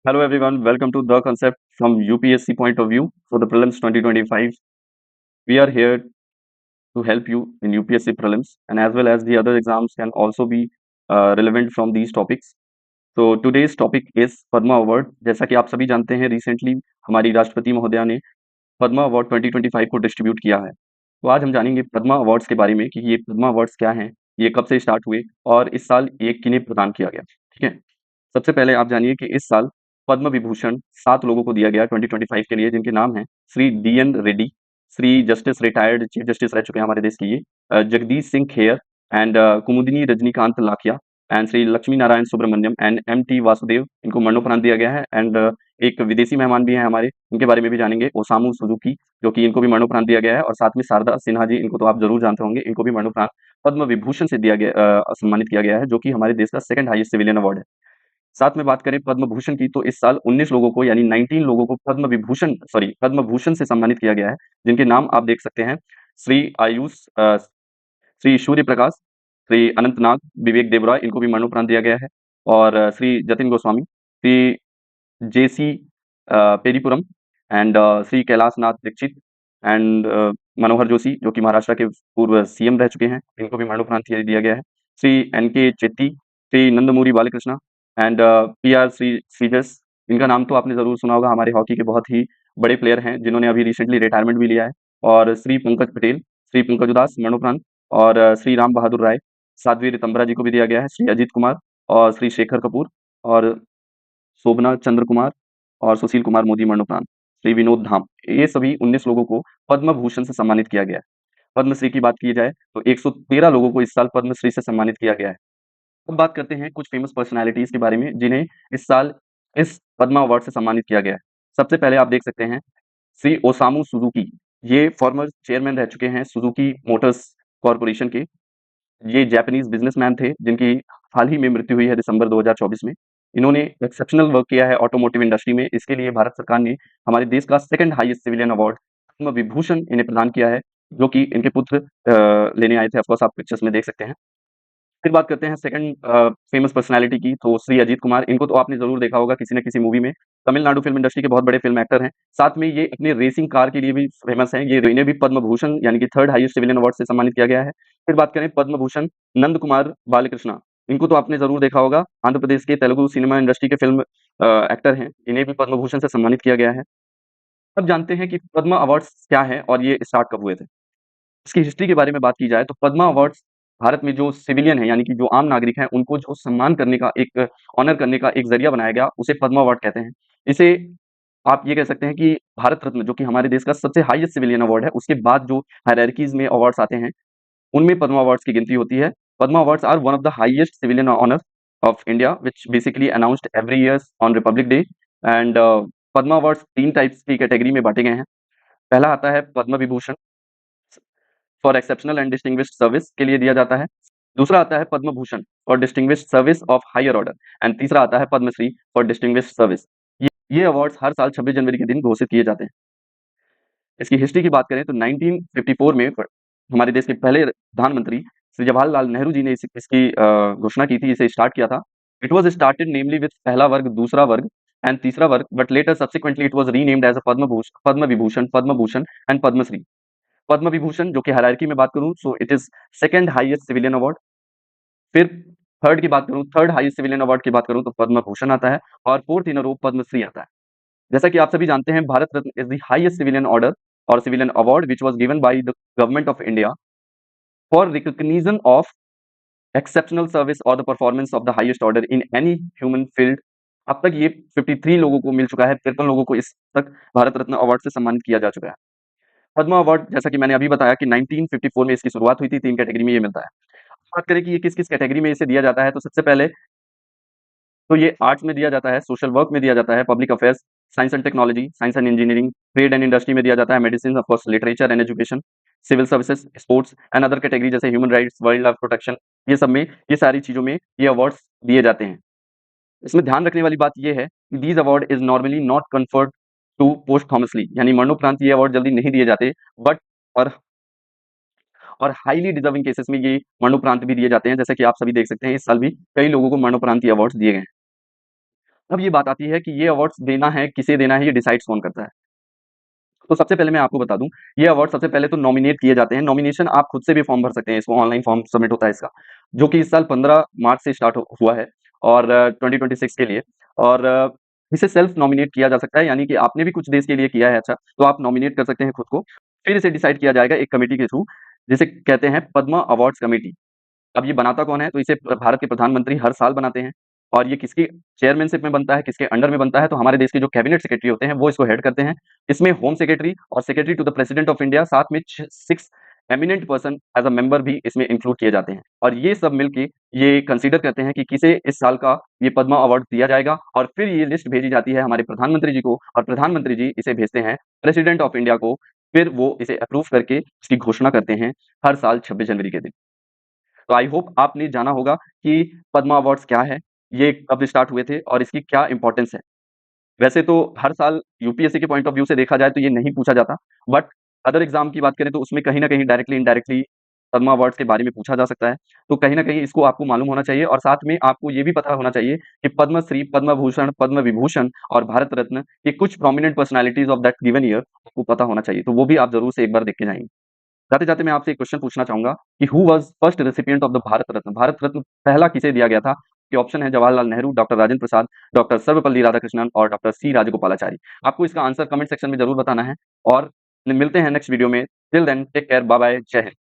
Hello everyone, welcome to The Concept from UPSC point of view for the prelims 2025. We are here to help you in UPSC prelims and as well as the other exams can also be relevant from these topics. So today's topic is Padma award. जैसा कि आप सभी जानते हैं recently हमारी राष्ट्रपति महोदया ने पद्मा अवार्ड 2025 को डिस्ट्रीब्यूट किया है। तो आज हम जानेंगे पद्मा अवार्ड्स के बारे में कि ये पद्मा अवार्ड्स क्या हैं, ये कब से स्टार्ट हुए और इस साल ये किन्हें प्रदान किया गया। ठीक है, सबसे पहले आप जानिए कि इस साल पद्म विभूषण 7 लोगों को दिया गया 2025 के लिए, जिनके नाम हैं Shri D N. Reddy, Shri justice retired chief justice रह चुके हैं हमारे देश के ये, Jagdish Singh Khehar and Kumudini Rajnikant Lakhia and Shri Lakshmi Narayan Subramaniam and M T. Vasudev, इनको मरणोपरांत दिया गया है। एंड एक विदेशी मेहमान भी हैं हमारे, उनके बारे में भी जानेंगे, ओसामू सुजुकी, जो कि इनको भी मरणोपरांत दिया गया है। और साथ में शारदा सिन्हा जी, इनको तो आप जरूर जानते होंगे, इनको भी मरणोपरांत पद्म विभूषण से दिया गया सम्मानित किया गया है, जो कि हमारे देश का सेकंड हाईएस्ट सिविलियन अवार्ड है। साथ में बात करें पद्म भूषण की, तो इस साल 19 लोगों को यानी 19 लोगों को पद्म भूषण से सम्मानित किया गया है, जिनके नाम आप देख सकते हैं। श्री आयुष श्री सूर्य प्रकाश, श्री अनंत नाग, विवेक देवरॉय, इनको भी मरणोपरांत दिया गया है। और Shri Jatin Goswami, Shri J C Peripuram and Shri Kailash Nath Dikshit and Manohar Joshi, जो कि महाराष्ट्र के पूर्व सीएम रह चुके हैं, इनको भी मरणोपरांत दिया गया है। Shri N K. Chetty, Shri Nandamuri Balakrishna and P R. Shri Sreejesh, इनका नाम तो आपने ज़रूर सुना होगा, हमारे हॉकी के बहुत ही बड़े प्लेयर हैं, जिन्होंने अभी रिसेंटली रिटायरमेंट भी लिया है। और श्री पंकज पटेल, श्री पंकज उदास मरणोपरांत, और श्री राम बहादुर राय, साध्वी रितंबरा जी को भी दिया गया है, श्री अजीत कुमार और श्री शेखर कपूर और शोभना चंद्र कुमार और सुशील कुमार मोदी मरणोपरांत, श्री विनोद धाम, ये सभी 19 लोगों को पद्म भूषण से सम्मानित किया गया है। पद्मश्री की बात की जाए तो 113 लोगों को इस साल पद्मश्री से सम्मानित किया गया है। अब बात करते हैं कुछ फेमस पर्सनैलिटीज के बारे में, जिन्हें इस साल इस पद्मा अवार्ड से सम्मानित किया गया है। सबसे पहले आप देख सकते हैं श्री ओसामू सुजुकी, ये फॉर्मर चेयरमैन रह चुके हैं सुजुकी मोटर्स कॉर्पोरेशन के। ये जापानीज बिजनेसमैन थे, जिनकी हाल ही में मृत्यु हुई है दिसंबर 2024 में। इन्होंने एक्सेप्शनल वर्क किया है ऑटोमोटिव इंडस्ट्री में, इसके लिए भारत सरकार ने हमारे देश का second highest civilian award Padma Vibhushan इन्हें प्रदान किया है, जो कि इनके पुत्र लेने आए थे। ऑफकोर्स आप पिक्चर्स में देख सकते हैं। फिर बात करते हैं सेकंड फेमस पर्सनैलिटी की, तो श्री अजीत कुमार, इनको तो आपने जरूर देखा होगा किसी न किसी मूवी में। तमिलनाडु फिल्म इंडस्ट्री के बहुत बड़े फिल्म एक्टर हैं, साथ में ये अपने रेसिंग कार के लिए भी फेमस हैं। ये इन्हें भी पद्म भूषण यानी कि थर्ड हाईएस्ट सिविलियन अवार्ड से सम्मानित किया गया है। फिर बात करें पद्म भूषण नंद कुमार बालकृष्णा, इनको तो आपने जरूर देखा होगा, आंध्र प्रदेश के तेलुगु सिनेमा इंडस्ट्री के फिल्म एक्टर हैं, इन्हें भी पद्म भूषण से सम्मानित किया गया है। अब जानते हैं कि पद्मा अवार्ड्स क्या है और ये स्टार्ट कब हुए थे। इसकी हिस्ट्री के बारे में बात की जाए तो पद्मा अवार्ड्स भारत में जो सिविलियन है यानी कि जो आम नागरिक हैं, उनको जो सम्मान करने का एक ऑनर करने का एक जरिया बनाया गया, उसे पद्मा अवार्ड कहते हैं। इसे आप ये कह सकते हैं कि भारत रत्न, जो कि हमारे देश का सबसे हाईएस्ट सिविलियन अवार्ड है, उसके बाद जो हायरार्कीज में अवार्ड्स आते हैं, उनमें पद्मा अवार्ड्स की गिनती होती है। Padma awards are one of the highest civilian honour of India, which basically announced every year on Republic Day. And Padma awards 3 types की कैटेगरी में बांटे गए हैं। पहला आता है Padma Vibhushan, for exceptional and distinguished service के लिए दिया जाता है। दूसरा आता है Padma Bhushan for distinguished service of higher order and तीसरा आता है पद्मश्री फॉर डिस्टिंग्विश्ड सर्विस। ये अवार्ड्स हर साल 26 जनवरी के दिन घोषित किए जाते हैं। इसकी हिस्ट्री की बात करें तो 1954 में हमारे देश के पहले प्रधानमंत्री श्री जवाहरलाल नेहरू जी ने इसकी घोषणा की थी, इसे स्टार्ट किया था। It was started namely with पहला वर्ग, दूसरा वर्ग एंड तीसरा वर्ग, but later subsequently it was renamed as a Padma Vibhushan, Padma Bhushan and Padma Shri. Padma Vibhushan जो कि हायरार्की में बात करूं, so it is second highest civilian award. फिर थर्ड की बात करूं, थर्ड हाईएस्ट सिविलियन अवार्ड की बात करूं तो पद्म भूषण आता है और फोर्थ इन अ रो पद्मश्री आता है। जैसा कि आप सभी जानते हैं, Bharat Ratna is the highest civilian order और civilian award which was given by the government of India for recognition of exceptional service और the performance of the highest order in any human field. अब तक ये 53 लोगों को मिल चुका है, 53 लोगों को इस तक भारत रत्न अवार्ड से सम्मानित किया जा चुका है। पद्मा अवार्ड, जैसा कि मैंने अभी बताया कि 1954 में इसकी शुरुआत हुई थी, 3 कैटेगरी में ये मिलता है। बात करें कि ये किस-किस कैटेगरी में इसे दिया जाता है, तो सबसे पहले तो ये आर्ट्स में दिया जाता है, सोशल वर्क में दिया जाता है, public affairs, science and technology, science and engineering, trade and industry में दिया जाता है, medicine, of course, literature and education, civil services, sports and other category जैसे human rights, wildlife protection, ये सब में, ये सारी चीज़ों में ये अवार्ड्स दिए जाते हैं। इसमें ध्यान रखने वाली बात ये है कि these award is normally not conferred to posthumously, यानी मरणोपरांत ये अवार्ड जल्दी नहीं दिए जाते, बट और हाईली डिजर्विंग केसेस में ये मरणोपरांत भी दिए जाते हैं। जैसे कि आप सभी देख सकते हैं, इस साल भी कई लोगों को मरणोपरांत ये अवार्ड्स दिए गए हैं। अब ये बात आती है कि ये अवार्ड्स देना है, किसे देना है, ये डिसाइड्स कौन करता है? तो सबसे पहले मैं आपको बता दूँ, ये अवार्ड सबसे पहले तो नॉमिनेट किए जाते हैं। नॉमिनेशन आप खुद से भी फॉर्म भर सकते हैं, इसको ऑनलाइन फॉर्म सबमिट होता है इसका, जो कि इस साल 15 मार्च से स्टार्ट हुआ है और 2026 के लिए। और इसे सेल्फ नॉमिनेट किया जा सकता है, यानी कि आपने भी कुछ देश के लिए किया है अच्छा, तो आप नॉमिनेट कर सकते हैं खुद को। फिर इसे डिसाइड किया जाएगा एक कमिटी के थ्रू, जिसे कहते हैं पद्मा अवार्ड्स कमिटी। अब ये बनाता कौन है? तो इसे भारत के प्रधानमंत्री हर साल बनाते हैं और ये किसकी चेयरमैनशिप में बनता है, किसके अंडर में बनता है? तो हमारे देश के जो कैबिनेट सेक्रेटरी होते हैं, वो इसको हेड करते हैं। इसमें होम सेक्रेटरी और secretary to the president of India, साथ में 6 eminent person as a member भी इसमें इंक्लूड किए जाते हैं और ये सब मिलके ये कंसीडर करते हैं कि किसे इस साल का ये पद्मा अवार्ड दिया जाएगा और फिर ये लिस्ट भेजी जाती है हमारे प्रधानमंत्री जी को और प्रधानमंत्री जी इसे भेजते हैं प्रेसिडेंट ऑफ इंडिया को। फिर वो इसे अप्रूव करके इसकी घोषणा करते हैं हर साल 26 जनवरी के दिन। तो आई होप आपने जाना होगा कि पद्मा अवार्ड्स क्या है, ये कब स्टार्ट हुए थे और इसकी क्या इम्पोर्टेंस है। वैसे तो हर साल यूपीएससी के पॉइंट ऑफ व्यू से देखा जाए तो ये नहीं पूछा जाता, बट अदर एग्ज़ाम की बात करें तो उसमें कहीं न कहीं डायरेक्टली इनडायरेक्टली पद्मा अवार्ड्स के बारे में पूछा जा सकता है। तो कहीं न कहीं इसको आपको मालूम होना चाहिए और साथ में आपको ये भी पता होना चाहिए कि पद्मश्री, पद्म भूषण, पद्म विभूषण और भारत रत्न ये कुछ prominent personalities of that given year आपको पता होना चाहिए। तो वो भी आप ज़रूर से एक बार देख के जाएँगे। जाते-जाते मैं आपसे एक क्वेश्चन पूछना चाहूँगा कि who was first recipient of the Bharat Ratna? Bharat Ratna पहला किसे दिया गया था? ये ऑप्शन है जवाहरलाल नेहरू, डॉक्टर राजेंद्र प्रसाद, डॉक्टर सर्वपल्ली राधाकृष्णन और डॉक्टर सी राजगोपालाचारी। आपको इसका आंसर कमेंट सेक्शन में ज़रूर बताना है और मिलते हैं नेक्स्ट वीडियो में। Till then take care, bye bye, Jai Hind.